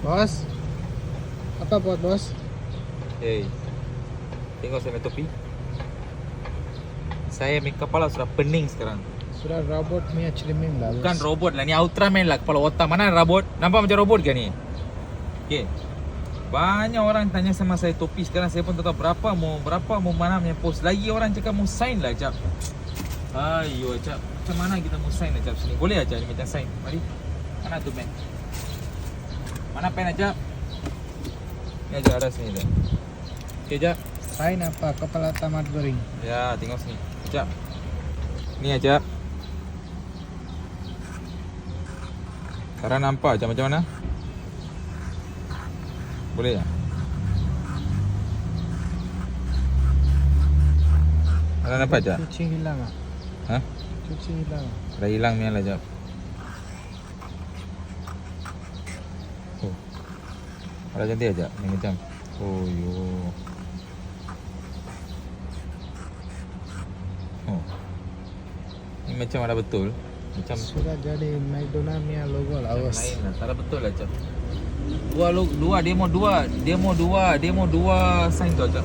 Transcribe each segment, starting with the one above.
Bos, apa buat bos? Hey, tengok saya punya topi. Saya punya kepala sudah pening sekarang. Sudah robot punya cermin lah bos. Bukan robot lah, ni Ultraman lah kepala otak. Mana robot? Nampak macam robot ke ni? Okay. Banyak orang tanya sama saya topi sekarang. Saya pun tak tahu berapa mau mana punya post. Lagi orang cakap mau sign lah Cap. Ayo Cap, macam mana kita mau sign lah Cap sini? Boleh aja ni macam sign. Mari. Mana tu pen? Mana pen aja? Ni aja ada sini dah. Okay Cap. Sign apa? Kepala tamat goreng. Ya, tengok sini. Cap. Ni aja. Sekarang nampak macam mana? Boleh tak? Sekarang nampak je? Cuci hilang ah. Ha? Cuci hilang. Dah hilang ni lah jap. Oh. Ada cantik aja ni macam. Oh yo. Oh. Ni macam ada betul. Macam Sudah jadi McDonald punya logo lah bos. lain lah. Tak ada betul lah jap. Demo dua sign tu jap.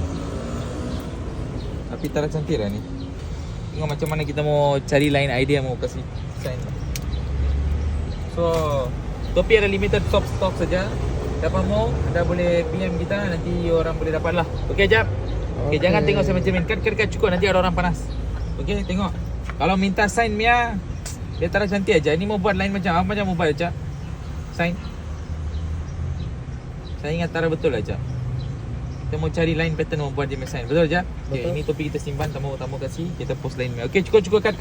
Tapi tak ada cantik lah ni. Tengok macam mana kita mau cari lain idea mau kasih sign. So, topi ada limited stock saja. Siapa mau, anda boleh PM kita, nanti orang boleh dapat lah. Okey jap. Okey, jangan tengok saya macam ni. Kat cukup, nanti ada orang panas. Okey, tengok. Kalau minta sign Mia, dia tak ada cantik aja. Ini mau buat lain macam apa macam mau buat aja. Sign. Saya ingat tak ada betul aja. Kita mau cari lain pattern mau buat dia sign. Betul aja? Okay, Betul. ini topi kita simpan, tamu kasih, kita post lain. Okey, cukup cut.